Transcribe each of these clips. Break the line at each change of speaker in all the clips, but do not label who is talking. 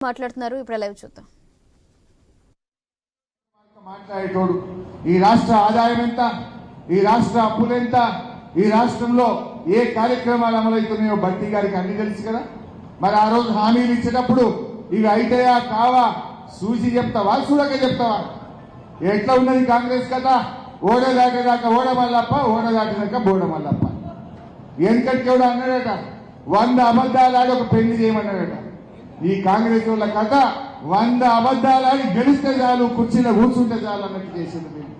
మాట్లాడుతున్నారు. ఇప్పుడు లైవ్ చూద్దాం.
మాట్లాడేటోడు ఈ రాష్ట్ర ఆదాయం ఎంత, ఈ రాష్ట్ర అప్పులు ఎంత, ఈ రాష్ట్రంలో ఏ కార్యక్రమాలు అమలవుతున్నాయో బట్టి గారికి అన్ని తెలుసు కదా. మరి ఆ రోజు హామీలు ఇచ్చేటప్పుడు ఇవి అయితాయా కావా చూసి చెప్తావా, చూడక చెప్తావా? ఎట్లా ఉన్నది కాంగ్రెస్ కదా, ఓడ దాటేదాకా ఓడ మల్లప్ప, ఓడ దాటినాక బోడ మల్లప్ప. వెనకటికి కూడా అన్నాడట 100 అబద్ధాలు ఆడి ఒక పెళ్లి చేయమన్నాడట. ఈ కాంగ్రెస్ వాళ్ళ కథ 100 అబద్ధాలు ఆడి గెలిస్తే చాలు, కుర్చీలో కూర్చుంటే చాలు అన్నట్టు చేసింది మీరు.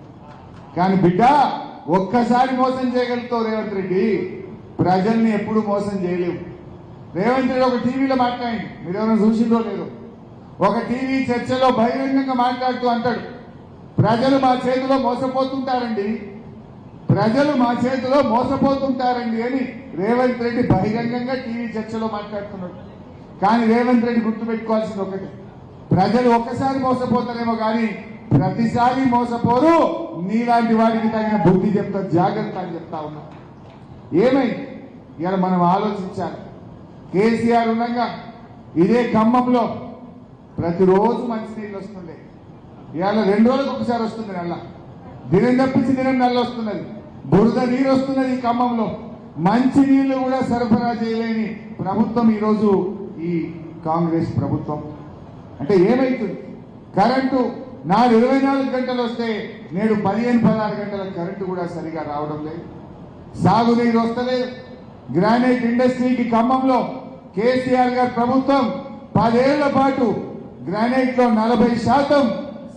కానీ బిడ్డ ఒక్కసారి మోసం చేయగలుగుతావు రేవంత్ రెడ్డి, ప్రజల్ని ఎప్పుడు మోసం చేయలేవు. రేవంత్ రెడ్డి ఒక టీవీలో మాట్లాడి, మీరు ఎవరైనా చూసిందో లేదో, ఒక టీవీ చర్చలో బహిరంగంగా మాట్లాడుతూ అంటాడు, ప్రజలు మా చేతిలో మోసపోతుంటారండి, ప్రజలు మా చేతిలో మోసపోతుంటారండి అని రేవంత్ రెడ్డి బహిరంగంగా టీవీ చర్చలో మాట్లాడుతున్నాడు. కానీ రేవంత్ రెడ్డి గుర్తుపెట్టుకోవాల్సింది ఒకటి, ప్రజలు ఒక్కసారి మోసపోతారేమో కానీ ప్రతిసారి మోసపోరు, నీలాంటి వాడికి తగిన బుద్ధి చెప్తా, జాగ్రత్త అని చెప్తా ఉన్నా. ఏమైంది ఇవాళ మనం ఆలోచించాలి. కేసీఆర్ ఉండగా ఇదే ఖమ్మంలో ప్రతిరోజు మంచినీళ్ళు వస్తుండే, ఇవాళ 2 రోజులకు ఒకసారి వస్తుంది నల్ల, దినం తప్పించి దినం నల్ల వస్తున్నది, బురద నీరు వస్తున్నది. ఈ ఖమ్మంలో మంచి నీళ్లు కూడా సరఫరా చేయలేని ప్రభుత్వం ఈరోజు ఈ కాంగ్రెస్ ప్రభుత్వం. అంటే ఏమైతుంది, కరెంటు నాడు 24 గంటలు వస్తే నేడు 15-16 గంటల కరెంటు కూడా సరిగా రావడం లేదు, సాగునీరు వస్తలేదు. గ్రానైట్ ఇండస్ట్రీకి ఖమ్మంలో కేసీఆర్ గారి ప్రభుత్వం 10 ఏళ్ల పాటు గ్రానైట్ లో 40%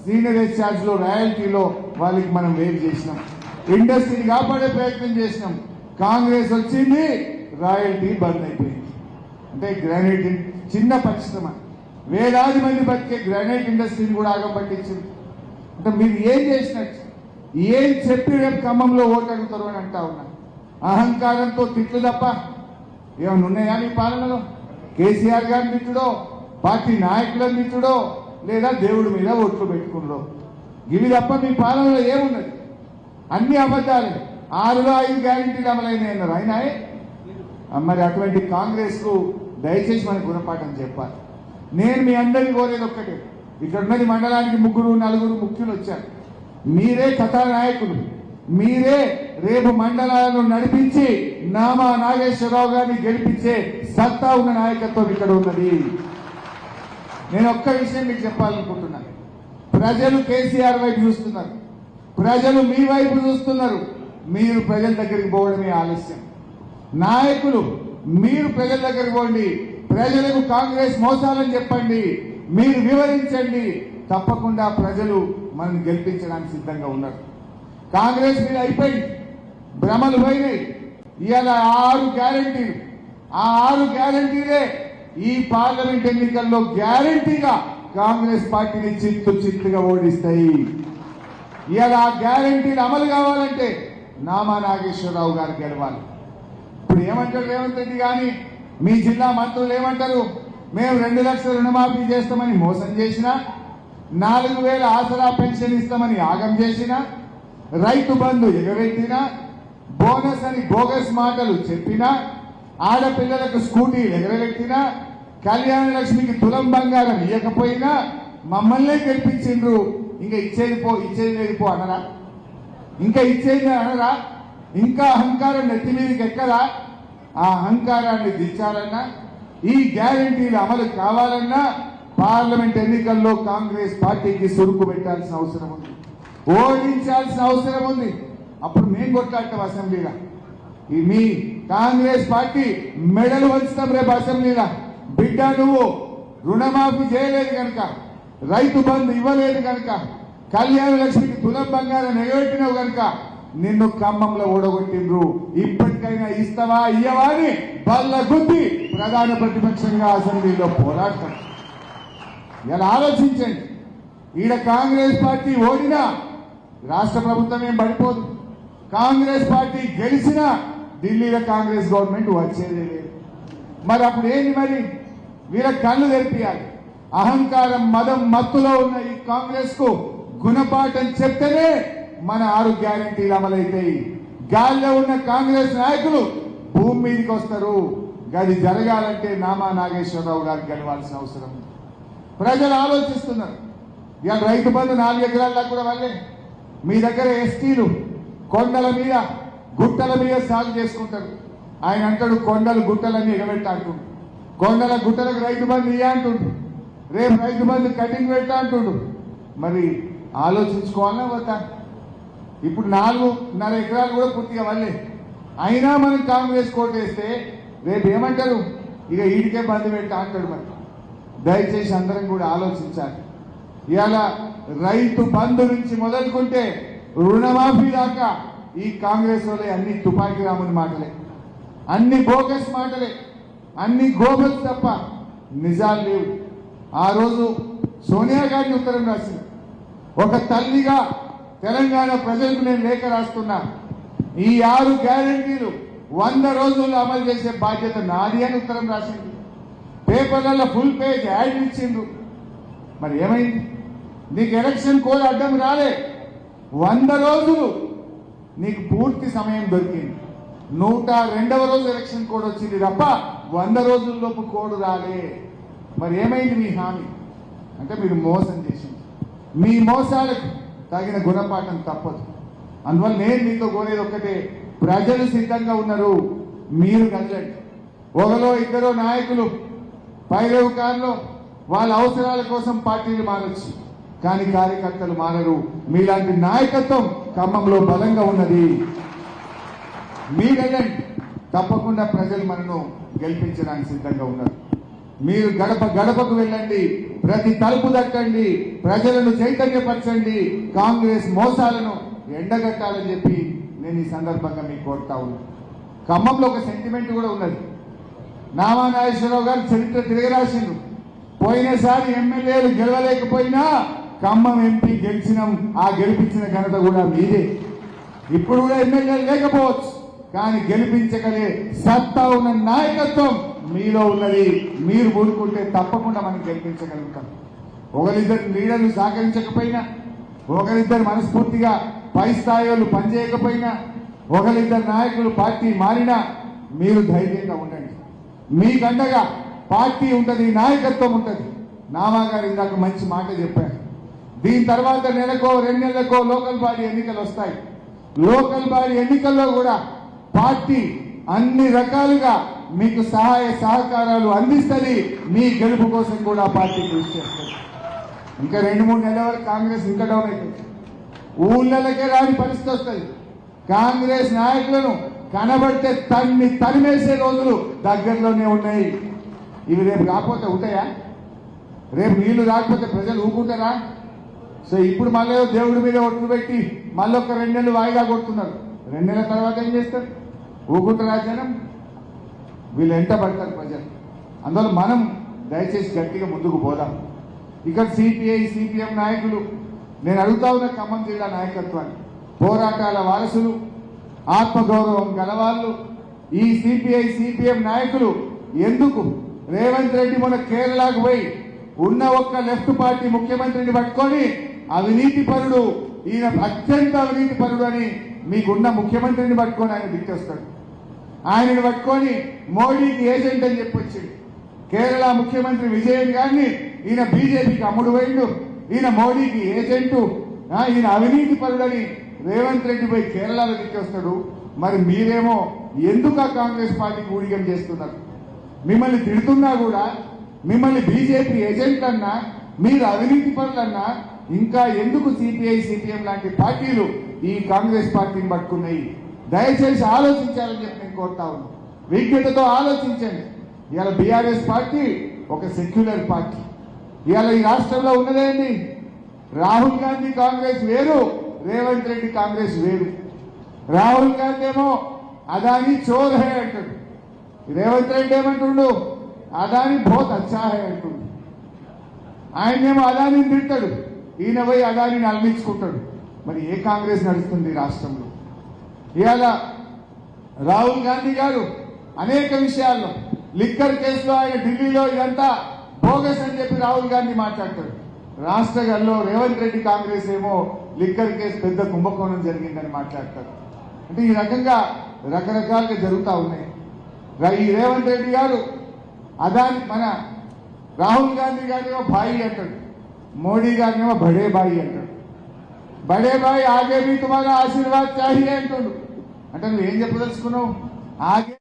సీనియరేజ్ ఛార్జ్ లో రాయల్టీలో వాళ్ళకి మనం వేవ్ చేసినాం, ఇండస్ట్రీని కాపాడే ప్రయత్నం చేసినాం. కాంగ్రెస్ వచ్చింది, రాయల్టీ బంద్ అయిపోయింది. అంటే గ్రానైట్ చిన్న పరిశ్రమ, వేలాది మంది బతికే గ్రానైట్ ఇండస్ట్రీని కూడా ఆగం పట్టించింది. అంటే మీరు ఏం చేసినట్టు, ఏం చెప్పి రేపు ఖమ్మంలో ఓటు అడుగుతారు అని అంటా ఉన్నా. అహంకారంతో తిట్లు తప్ప ఏమైనా ఉన్నాయా మీ పాలనలో? కేసీఆర్ గారిని తిట్టుడో, పార్టీ నాయకులను తిట్టుడో, లేదా దేవుడి మీద ఓట్లు పెట్టుకున్నాడో, ఇవి తప్ప మీ పాలనలో ఏమున్నది? అన్ని అబద్ధాలే. 6లో 5 గ్యారెంటీలు అమలైనాయి అన్నారు ఆయన. మరి అటువంటి కాంగ్రెస్ కు దయచేసి మనకు గుణపాఠం చెప్పాలి. నేను మీ అందరినీ కోరేది ఒక్కటే, ఇక్కడ ఉన్నది మండలానికి 3-4 ముఖ్యులు వచ్చారు, మీరే కథానాయకులు, మీరే రేపు మండలాలను నడిపించి నామా నాగేశ్వరరావు గారిని గెలిపించే సత్తా ఉన్న నాయకత్వం ఇక్కడ ఉన్నది. నేను ఒక్క విషయం మీకు చెప్పాలనుకుంటున్నాను, ప్రజలు కేసీఆర్ వైపు చూస్తున్నారు, ప్రజలు మీ వైపు చూస్తున్నారు. మీరు ప్రజల దగ్గరికి పోవడమే ఆలస్యం. నాయకులు మీరు ప్రజల దగ్గరికి పోండి, ప్రజలకు కాంగ్రెస్ మోసాలని చెప్పండి, మీరు వివరించండి. తప్పకుండా ప్రజలు మనం గెలిపించడానికి సిద్ధంగా ఉన్నారు. కాంగ్రెస్ మీద అయిపోయింది, భ్రమలు పోయినాయి. ఇవాళ 6 గ్యారెంటీలు, ఆ 6 గ్యారెంటీలే ఈ పార్లమెంట్ ఎన్నికల్లో గ్యారెంటీగా కాంగ్రెస్ పార్టీని చిత్తుగా ఓడిస్తాయి. ఇవాళ ఆ గ్యారెంటీలు అమలు కావాలంటే నామా నాగేశ్వరరావు గారు గెలవాలి. ఇప్పుడు ఏమంటారు రేవంత్ రెడ్డి కానీ మీ జిల్లా మంత్రులు ఏమంటారు, మేము 2 లక్షల రుణమాఫీ చేస్తామని మోసం చేసినా, 4000 ఆసరా పెన్షన్ ఇస్తామని యాగం చేసినా, రైతు బంధు ఎగబెట్టినా, బోనస్ అని బోగస్ మాటలు చెప్పినా, ఆడపిల్లలకు స్కూటీలు ఎగరబెట్టినా, కళ్యాణ లక్ష్మికి తులం బంగారం ఇవ్వకపోయినా మమ్మల్నే గెలిపించిండ్రు, ఇంకా ఇచ్చేది లేదు పో అనరా? ఇంకా ఇచ్చేది అనరా? ఇంకా అహంకారం నెత్తి మీదకి ఎక్కదా? ఆ అహంకారాన్ని దించాలన్నా, ఈ గ్యారెంటీలు అమలు కావాలన్నా పార్లమెంట్ ఎన్నికల్లో కాంగ్రెస్ పార్టీకి సురుకు పెట్టాల్సిన అవసరం ఉంది, ఓడించాల్సిన అవసరం ఉంది. అప్పుడు మేము కొట్లాడతాం అసెంబ్లీలో. మీ కాంగ్రెస్ పార్టీ మెడలు వంచుతాం రేపు అసెంబ్లీలో. బిడ్డ నువ్వు రుణమాఫీ చేయలేదు కనుక, రైతు బంధు ఇవ్వలేదు కనుక, కళ్యాణ లక్ష్మికి తులం బంగారం ఎగబెట్టినవు కనుక నిన్ను ఖమ్మంలో ఓడగొట్టిండ్రు. ఇప్పటికైనా ఇస్తావా ఇయ్యవా అని బల్ల గుద్ది ప్రధాన ప్రతిపక్షంగా అసెంబ్లీలో పోరాడతాం. ఇలా ఆలోచించండి, ఈడ కాంగ్రెస్ పార్టీ ఓడినా రాష్ట్ర ప్రభుత్వం ఏం పడిపోదు, కాంగ్రెస్ పార్టీ గెలిచినా ఢిల్లీలో కాంగ్రెస్ గవర్నమెంట్ వచ్చేదే లేదు. మరి అప్పుడు ఏంటి, మరి వీళ్ళ కళ్ళు తెరిపియాలి. అహంకారం మదం మత్తులో ఉన్న ఈ కాంగ్రెస్ కు గుణపాఠం చెప్తేనే మన 6 గ్యారెంటీలు అమలైతాయి. గాల్లో ఉన్న కాంగ్రెస్ నాయకులు భూమి మీదకి వస్తారు. గది జరగాలంటే నామా నాగేశ్వరరావు గారు గెలవాల్సిన అవసరం ఉంది. ప్రజలు ఆలోచిస్తున్నారు. ఇవాళ రైతు బంధు 4 ఎకరాల దాకా కూడా వాళ్ళే. మీ దగ్గర ఎస్టీలు కొండల మీద గుట్టల మీద సాగు చేసుకుంటారు. ఆయన అంటాడు కొండలు గుట్టలన్నీ ఎగబెట్టా అంటుండు. కొండల గుట్టలకు రైతు బంధు ఇయ్య అంటుండు. రేపు రైతు బంధు కటింగ్ పెట్టా అంటుండు. మరి ఆలోచించుకోవాలన్నా వద్దా? ఇప్పుడు 4.5 ఎకరాలు కూడా పూర్తిగా వాళ్ళే. అయినా మనం కాంగ్రెస్ కోటేస్తే రేపు ఏమంటారు? ఇక ఈడికే బంధు పెట్టా అంటాడు. మరి దయచేసి అందరం కూడా ఆలోచించాలి. ఇవాళ రైతు బంధు నుంచి మొదలుకుంటే రుణమాఫీ దాకా ఈ కాంగ్రెస్ వాళ్ళే అన్ని తుపాకీ రాముని మాటలే, అన్ని బోగస్ మాటలే, అన్ని గోబల్స్ తప్ప నిజాలు లేవు. ఆ రోజు సోనియా గాంధీ ఉత్తరం రాసింది. ఒక తల్లిగా తెలంగాణ ప్రజలకు నేను లేఖ రాస్తున్నా. ఈ 6 గ్యారెంటీలు 100 రోజుల్లో అమలు చేసే బాధ్యత నాది అని ఉత్తరం రాసింది. పేపర్లలో ఫుల్ పేజ్ యాడ్ ఇచ్చిండ్రు. మరి ఏమైంది? నీకు ఎలక్షన్ కోడ్ అడ్డం రాలే. 100 రోజులు నీకు పూర్తి సమయం దొరికింది. 102వ రోజు ఎలక్షన్ కోడ్ వచ్చింది తప్ప 100 రోజుల్లోపు కోడ్ రాలే. మరి ఏమైంది మీ హామీ? అంటే మీరు మోసం చేసింది. మీ మోసాలకు తగిన గుణపాఠం తప్పదు. అందువల్ల నేను మీతో కోరేది ఒక్కటే, ప్రజలు సిద్ధంగా ఉన్నారు, మీరు కదలండి. ఒకలో ఇద్దరు నాయకులు పైరవకారులో వాళ్ళ అవసరాల కోసం పార్టీలు మారచ్చు, కానీ కార్యకర్తలు మారరు. మీలాంటి నాయకత్వం ఖమ్మంలో బలంగా ఉన్నది. మీరెళ్ళండి, తప్పకుండా ప్రజలు మనను గెలిపించడానికి సిద్ధంగా ఉన్నారు. మీరు గడప గడపకు వెళ్ళండి, ప్రతి తలుపు దక్కండి, ప్రజలను చైతన్యపరచండి, కాంగ్రెస్ మోసాలను ఎండగట్టాలని చెప్పి నేను ఈ సందర్భంగా మీకు కోరుతా ఉన్నాను. ఖమ్మంలో ఒక సెంటిమెంట్ కూడా ఉన్నది. నామా నాగేశ్వరరావు గారు చరిత్ర తిరగరాసిండు. పోయినసారి ఎమ్మెల్యేలు గెలవలేకపోయినా ఖమ్మం ఎంపీ గెలిచినాం, ఆ గెలిపించిన ఘనత కూడా మీదే. ఇప్పుడు కూడా ఎమ్మెల్యేలు లేకపోవచ్చు, కానీ గెలిపించగలే సత్తా ఉన్న నాయకత్వం మీలో ఉన్నది. మీరు ఊరుకుంటే తప్పకుండా మనం గెలిపించగలుగుతాం. ఒకరిద్దరు లీడర్లు సహకరించకపోయినా, ఒకరిద్దరు మనస్ఫూర్తిగా పై స్థాయి వాళ్ళు పనిచేయకపోయినా, ఒకరిద్దరు నాయకులు పార్టీ మారినా మీరు ధైర్యంగా ఉండండి. మీకండగా పార్టీ ఉంటుంది, నాయకత్వం ఉంటుంది. నామా గారు ఇందాక మంచి మాట చెప్పారు. దీని తర్వాత నెలకో 2 నెలలకో లోకల్ బాడీ ఎన్నికలు వస్తాయి. లోకల్ బాడీ ఎన్నికల్లో కూడా పార్టీ అన్ని రకాలుగా మీకు సహాయ సహకారాలు అందిస్తుంది. మీ గెలుపు కోసం కూడా పార్టీ కృషి చేస్తుంది. ఇంకా 2-3 నెలల వరకు కాంగ్రెస్ ఇంకా డౌన్ అవుతుంది. ఊళ్ళకే రాని పరిస్థితి వస్తుంది. కాంగ్రెస్ నాయకులను కనబడితే తరిమేసే రోజులు దగ్గరలోనే ఉన్నాయి. ఇవి రేపు రాకపోతే ఉంటాయా? రేపు నీళ్లు రాకపోతే ప్రజలు ఊరుకుంటారా? సో ఇప్పుడు మళ్ళీ దేవుడి మీద ఒట్లు పెట్టి మళ్ళీ ఒక 2 నెలలు వాయిదా కొడుతున్నారు. 2 నెలల తర్వాత ఏం చేస్తారు? ఊరుకుంటారా జనం? వీళ్ళు ఎంట పడతారు ప్రజలు. అందువల్ల మనం దయచేసి గట్టిగా ముందుకు పోదాం. ఇక్కడ సిపిఐ సిపిఎం నాయకులు నేను అడుగుతా ఉన్న ఖమ్మం జిల్లా నాయకత్వాన్ని, పోరాటాల వారసులు, ఆత్మగౌరవం గలవాళ్ళు, ఈ సిపిఐ సిపిఎం నాయకులు ఎందుకు రేవంత్ రెడ్డి మొన్న కేరళకు పోయి ఉన్న ఒక్క లెఫ్ట్ పార్టీ ముఖ్యమంత్రిని పట్టుకొని అవినీతి పరుడు, ఈయన అత్యంత అవినీతి పరుడు అని మీకున్న ముఖ్యమంత్రిని పట్టుకొని ఆయన దిక్కేస్తాడు. ఆయనను పట్టుకొని మోడీకి ఏజెంట్ అని చెప్పొచ్చింది. కేరళ ముఖ్యమంత్రి విజయన్ గారిని ఈయన బీజేపీకి అమ్ముడు పోయిండు, ఈయన మోడీకి ఏజెంటు, ఈయన అవినీతి పరుడని రేవంత్ రెడ్డి పోయి కేరళలో దిక్కేస్తాడు. మరి మీరేమో ఎందుకు ఆ కాంగ్రెస్ పార్టీకి ఊడిగం చేస్తున్నారు? మిమ్మల్ని తిడుతున్నా కూడా, మిమ్మల్ని బీజేపీ ఏజెంట్ అన్నా, మీరు అవినీతి పరులన్నా ఇంకా ఎందుకు సిపిఐ సిపిఎం లాంటి పార్టీలు ఈ కాంగ్రెస్ పార్టీని పట్టుకున్నాయి? దయచేసి ఆలోచించాలని చెప్పి నేను కోరుతా ఉన్నాను. విజ్ఞతతో ఆలోచించండి. ఇవాళ బీఆర్ఎస్ పార్టీ ఒక సెక్యులర్ పార్టీ. ఇవాళ ఈ రాష్ట్రంలో ఉన్నదేంటి? రాహుల్ గాంధీ కాంగ్రెస్ వేరు, రేవంత్ రెడ్డి కాంగ్రెస్ వేరు. రాహుల్ గాంధీ ఏమో అదాని చోర్ హే అంటాడు, రేవంత్ రెడ్డి ఏమంటుండు? అదాని బహుత్ అచ్చా హే అంటుండు. ఆయనేమో అదానిని తిడతాడు, ఈయన పోయి అదానిని అల్లించుకుంటాడు. మరి ఏ కాంగ్రెస్ నడుస్తుంది రాష్ట్రంలో? ఇవాళ రాహుల్ గాంధీ గారు అనేక విషయాల్లో, లిక్కర్ కేసులో ఆయన ఢిల్లీలో ఇదంతా బోగస్ అని చెప్పి రాహుల్ గాంధీ మాట్లాడతాడు. రాష్ట్ర గల్లో రేవంత్ రెడ్డి కాంగ్రెస్ ఏమో లిక్కర్ కేసు పెద్ద కుంభకోణం జరిగిందని మాట్లాడతారు. అంటే ఈ రకంగా రకరకాలుగా జరుగుతూ ఉన్నాయి. ఈ రేవంత్ రెడ్డి గారు అదాని మన రాహుల్ గాంధీ గారినేమో భాయి అంటాడు, మోడీ గారినేమో బడే భాయి అంటాడు. బడే భాయి ఆగే भी तुम्हारा ఆశీర్వాద్ चाहिए అంటాడు. అంటే నువ్వేం చెప్పదలుచుకున్నావు? ఆగే